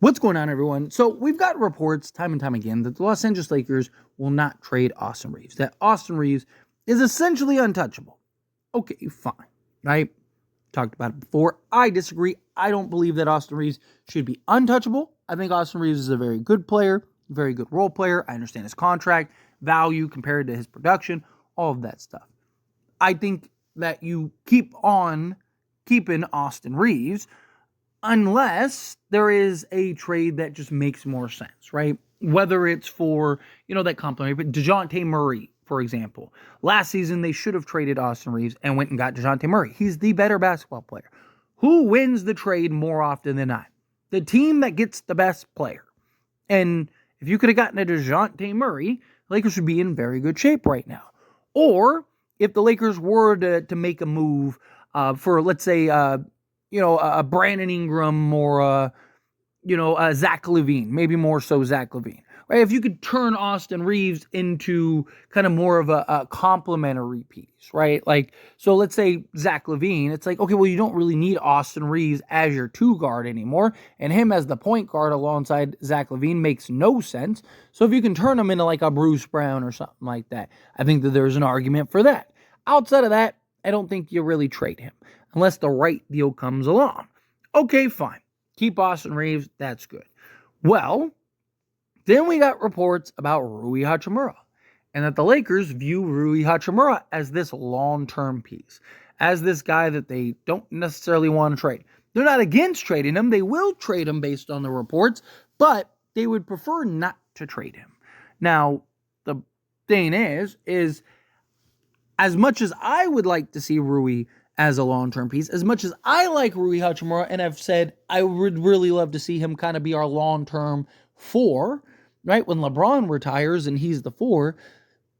What's going on, everyone? So we've got reports time and time again that the Los Angeles Lakers will not trade Austin Reaves, that Austin Reaves is essentially untouchable. Okay, fine, right? Talked about it before. I disagree. I don't believe that Austin Reaves should be untouchable. I think Austin Reaves is a very good player, very good role player. I understand his contract value compared to his production, all of that stuff. I think that you keep on keeping Austin Reaves unless there is a trade that just makes more sense, right? Whether it's for, that complementary, but DeJounte Murray, for example. Last season, they should have traded Austin Reaves and went and got DeJounte Murray. He's the better basketball player. Who wins the trade more often than not? The team that gets the best player. And if you could have gotten a DeJounte Murray, the Lakers would be in very good shape right now. Or if the Lakers were to make a move for, let's say, a Brandon Ingram or a Zach LaVine, maybe more so Zach LaVine, right? If you could turn Austin Reaves into kind of more of a complementary piece, right? Like, so let's say Zach LaVine, it's like, okay, well, you don't really need Austin Reaves as your two guard anymore, and him as the point guard alongside Zach LaVine makes no sense. So if you can turn him into like a Bruce Brown or something like that, I think that there's an argument for that. Outside of that, I don't think you really trade him unless the right deal comes along. Okay, fine. Keep Austin Reaves. That's good. Well, then we got reports about Rui Hachimura and that the Lakers view Rui Hachimura as this long-term piece, as this guy that they don't necessarily want to trade. They're not against trading him. They will trade him based on the reports, but they would prefer not to trade him. Now, the thing is as much as I would like to see Rui as a long-term piece, as much as I like Rui Hachimura, and I've said I would really love to see him kind of be our long-term four, right? When LeBron retires and he's the four,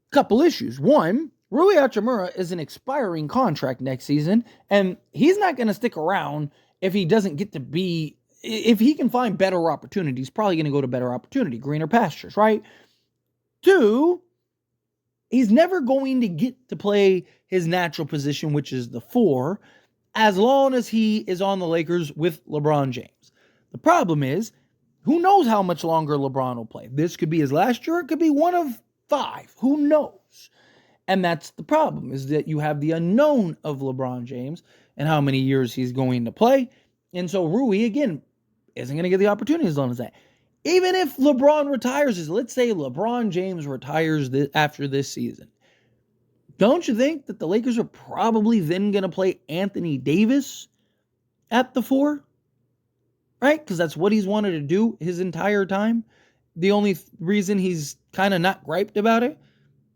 couple issues. One, Rui Hachimura is an expiring contract next season, and he's not going to stick around if he doesn't get to be, if he can find better opportunities, probably going to go to better opportunity, greener pastures, right? Two, he's never going to get to play his natural position, which is the four, as long as he is on the Lakers with LeBron James. The problem is, who knows how much longer LeBron will play? This could be his last year. It could be one of 5. Who knows? And that's the problem, is that you have the unknown of LeBron James and how many years he's going to play. And so Rui, again, isn't going to get the opportunity as long as that. Even if LeBron retires, let's say LeBron James retires after this season, don't you think that the Lakers are probably then going to play Anthony Davis at the 4? Right? Because that's what he's wanted to do his entire time. The only reason he's kind of not griped about it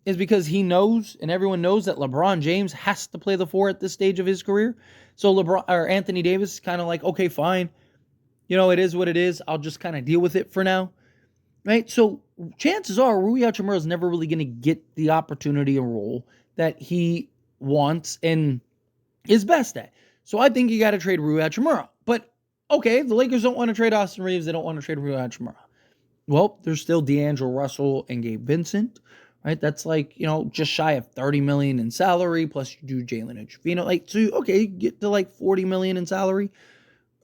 is because he knows, and everyone knows, that LeBron James has to play the 4 at this stage of his career. So Anthony Davis is kind of like, okay, fine. It is what it is. I'll just kind of deal with it for now. Right? So chances are Rui Hachimura is never really going to get the opportunity and role that he wants and is best at. So I think you got to trade Rui Hachimura. But okay, the Lakers don't want to trade Austin Reaves. They don't want to trade Rui Hachimura. Well, there's still D'Angelo Russell and Gabe Vincent, right? That's like, just shy of $30 million in salary, plus you do Jalen and Trevino. So, okay, get to like $40 million in salary,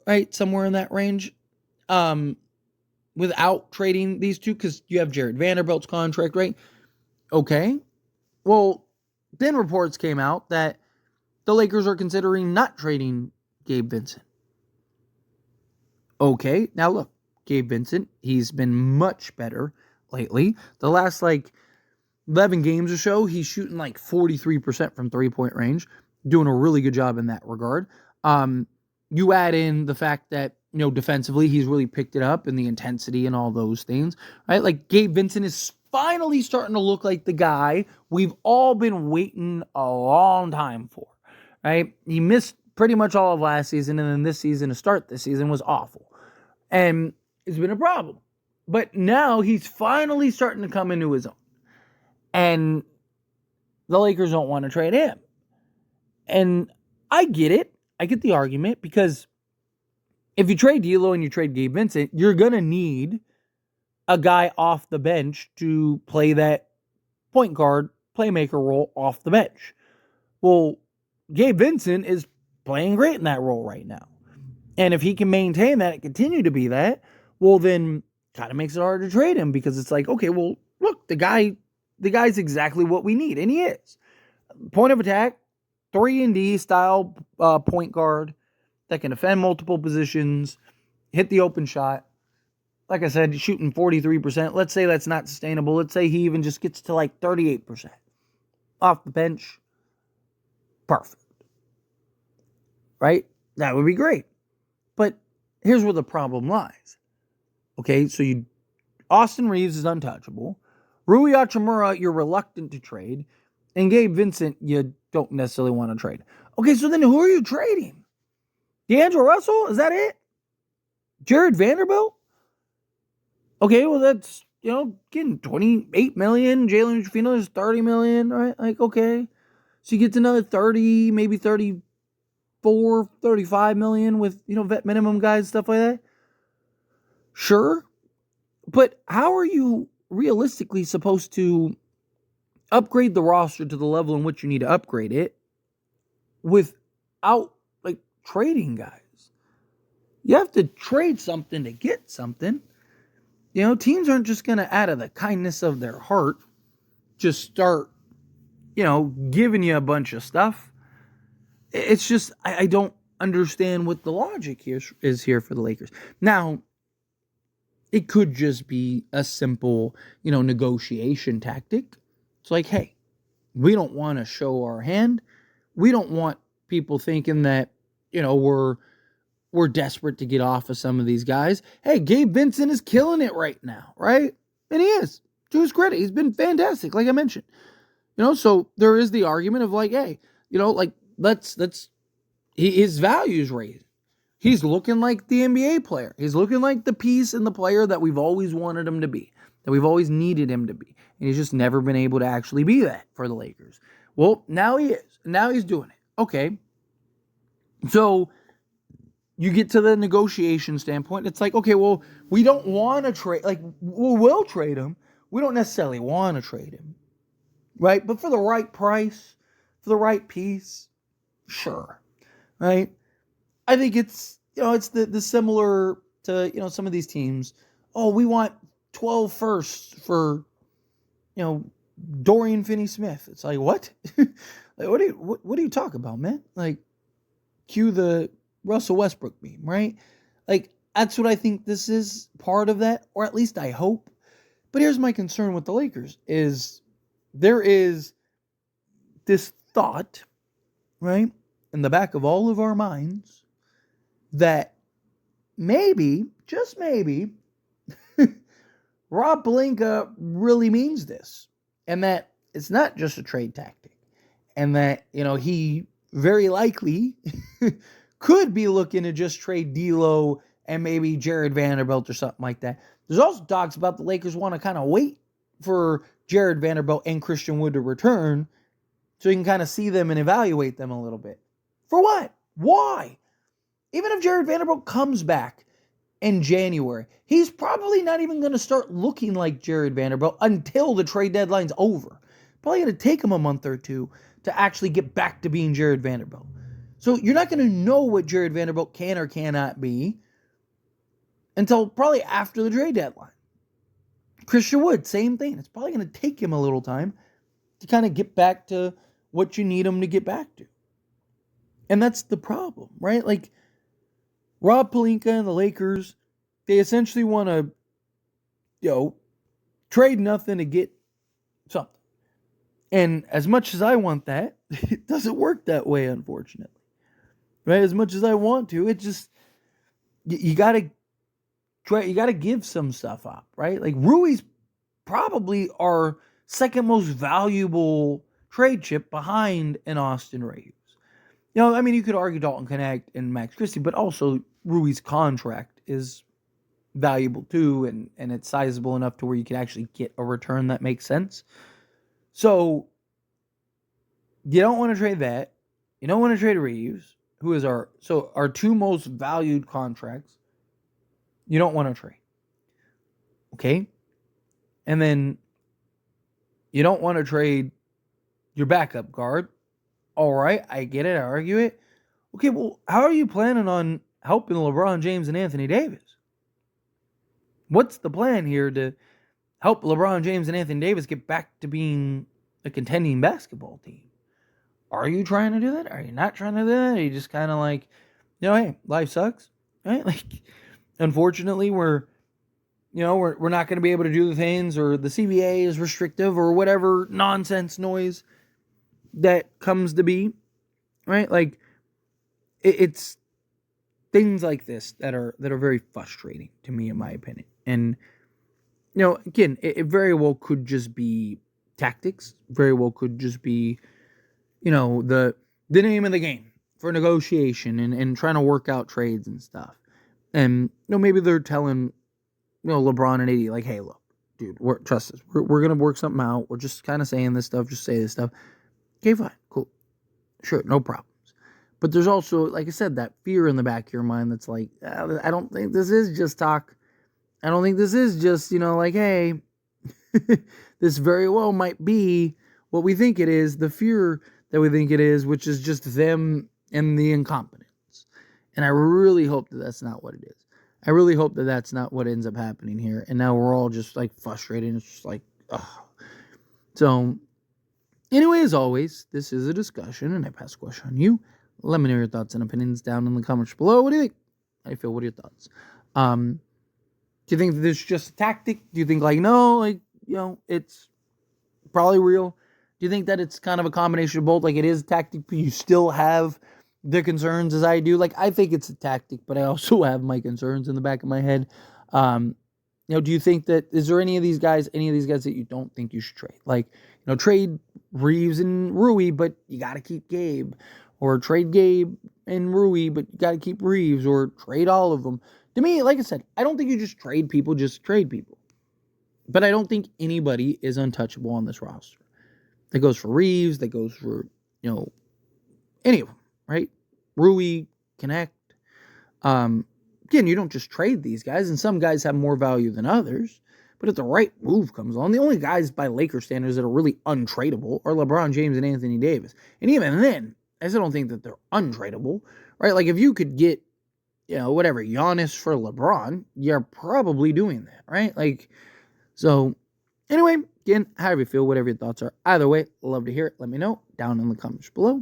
right? Somewhere in that range. Without trading these two, because you have Jared Vanderbilt's contract, right? Okay. Well, then reports came out that the Lakers are considering not trading Gabe Vincent. Okay, now look, Gabe Vincent, he's been much better lately. The last 11 games or so, he's shooting 43% from three-point range, doing a really good job in that regard. You add in the fact that, defensively, he's really picked it up, and the intensity and all those things, right? Gabe Vincent is finally starting to look like the guy we've all been waiting a long time for, right? He missed pretty much all of last season, and then this season, to start this season, was awful. And it's been a problem. But now he's finally starting to come into his own. And the Lakers don't want to trade him. And I get it. I get the argument, because if you trade D'Lo and you trade Gabe Vincent, you're going to need a guy off the bench to play that point guard playmaker role off the bench. Well, Gabe Vincent is playing great in that role right now. And if he can maintain that and continue to be that, well, then kind of makes it hard to trade him because it's like, okay, well, look, the guy's exactly what we need, and he is. Point of attack, 3-and-D style point guard that can defend multiple positions, hit the open shot. Like I said, shooting 43%. Let's say that's not sustainable. Let's say he even just gets to like 38% off the bench. Perfect. Right? That would be great. But here's where the problem lies. Okay, so Austin Reaves is untouchable. Rui Hachimura, you're reluctant to trade. And Gabe Vincent, you don't necessarily want to trade. Okay, so then who are you trading? D'Angelo Russell? Is that it? Jared Vanderbilt? Okay, well, that's, getting $28 million. Jalen Trufino is $30 million, right? Like, okay. So you get to another 30, maybe 34, 35 million with, vet minimum guys, stuff like that. Sure. But how are you realistically supposed to upgrade the roster to the level in which you need to upgrade it without, trading guys? You have to trade something to get something. Teams aren't just going to, out of the kindness of their heart, just start, giving you a bunch of stuff. It's just, I don't understand what the logic here is here for the Lakers. Now, it could just be a simple, negotiation tactic. It's like, hey, we don't want to show our hand. We don't want people thinking that, we're desperate to get off of some of these guys. Hey, Gabe Vincent is killing it right now, right? And he is. To his credit, he's been fantastic, like I mentioned. So there is the argument of like, hey, his value's raised. He's looking like the NBA player. He's looking like the piece and the player that we've always wanted him to be, that we've always needed him to be. And he's just never been able to actually be that for the Lakers. Well, now he is. Now he's doing it. Okay. So you get to the negotiation standpoint. It's like, okay, well, we don't want to trade. Like, we'll trade him. We don't necessarily want to trade him. Right? But for the right price, for the right piece, sure. Right? I think it's, it's the similar to, some of these teams. Oh, we want 12 firsts for, Dorian Finney-Smith. It's like, what? Like, what do you talk about, man? Like, cue the Russell Westbrook meme, right? Like, that's what I think this is part of that, or at least I hope. But here's my concern with the Lakers is there is this thought, right, in the back of all of our minds that maybe, just maybe, Rob Pelinka really means this, and that it's not just a trade tactic, and that, he very likely could be looking to just trade D'Lo and maybe Jared Vanderbilt or something like that. There's also talks about the Lakers want to kind of wait for Jared Vanderbilt and Christian Wood to return so you can kind of see them and evaluate them a little bit. For what? Why? Even if Jared Vanderbilt comes back in January, he's probably not even going to start looking like Jared Vanderbilt until the trade deadline's over. Probably going to take him a month or two to actually get back to being Jared Vanderbilt. So you're not going to know what Jared Vanderbilt can or cannot be until probably after the trade deadline. Christian Wood, same thing. It's probably going to take him a little time to kind of get back to what you need him to get back to. And that's the problem, right? Like, Rob Pelinka and the Lakers, they essentially want to, trade nothing to get something. And as much as I want that, it doesn't work that way, unfortunately. Right? As much as I want to, it just, you gotta give some stuff up, right? Like, Rui's probably our second most valuable trade chip behind an Austin Reaves. You could argue Dalton Connect and Max Christie, but also Rui's contract is valuable too, and it's sizable enough to where you can actually get a return that makes sense. So, you don't want to trade that. You don't want to trade Reaves, who is our two most valued contracts. You don't want to trade. Okay? And then you don't want to trade your backup guard. All right, I get it. I argue it. Okay, well, how are you planning on helping LeBron James and Anthony Davis? What's the plan here to help LeBron James and Anthony Davis get back to being a contending basketball team? Are you trying to do that? Are you not trying to do that? Are you just kind of like, hey, life sucks, right? Like, unfortunately, we're not going to be able to do the things, or the CBA is restrictive, or whatever nonsense noise that comes to be, right? Like, it's things like this that are very frustrating to me, in my opinion. And again, it very well could just be tactics. Very well could just be, the name of the game for negotiation and trying to work out trades and stuff. And maybe they're telling LeBron and AD, like, hey, look, dude, trust us. We're gonna work something out. We're just kind of saying this stuff. Just say this stuff. Okay, fine, cool, sure, no problems. But there's also, like I said, that fear in the back of your mind that's like, I don't think this is just talk. I don't think this is just, like, hey, this very well might be what we think it is, the fear that we think it is, which is just them and the incompetence. And I really hope that that's not what it is. I really hope that that's not what ends up happening here. And now we're all just like frustrated. It's just like, ugh. So, anyway, as always, this is a discussion, and I pass the question on you. Let me know your thoughts and opinions down in the comments below. What do you think? How do you feel? What are your thoughts? Do you think that this is just a tactic? Do you think, like, no, like, it's probably real? Do you think that it's kind of a combination of both? Like, it is a tactic, but you still have the concerns as I do? Like, I think it's a tactic, but I also have my concerns in the back of my head. Do you think that, is there any of these guys that you don't think you should trade? Like, trade Reaves and Rui, but you got to keep Gabe. Or trade Gabe and Rui, but you got to keep Reaves. Or trade all of them. To me, like I said, I don't think you just trade people, just trade people. But I don't think anybody is untouchable on this roster. That goes for Reaves, that goes for, any of them, right? Rui, Connect. Again, you don't just trade these guys, and some guys have more value than others. But if the right move comes along, the only guys by Lakers standards that are really untradeable are LeBron James and Anthony Davis. And even then, I still don't think that they're untradeable, right? Like, if you could get, whatever, Giannis for LeBron, you're probably doing that, right? Like, so, anyway, again, however you feel, whatever your thoughts are. Either way, love to hear it. Let me know down in the comments below.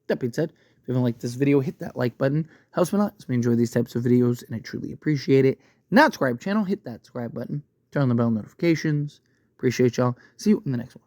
That being said, if you haven't liked this video, hit that like button. Helps me a lot. Helps me enjoy these types of videos, and I truly appreciate it. Not subscribe channel, hit that subscribe button. Turn on the bell notifications. Appreciate y'all. See you in the next one.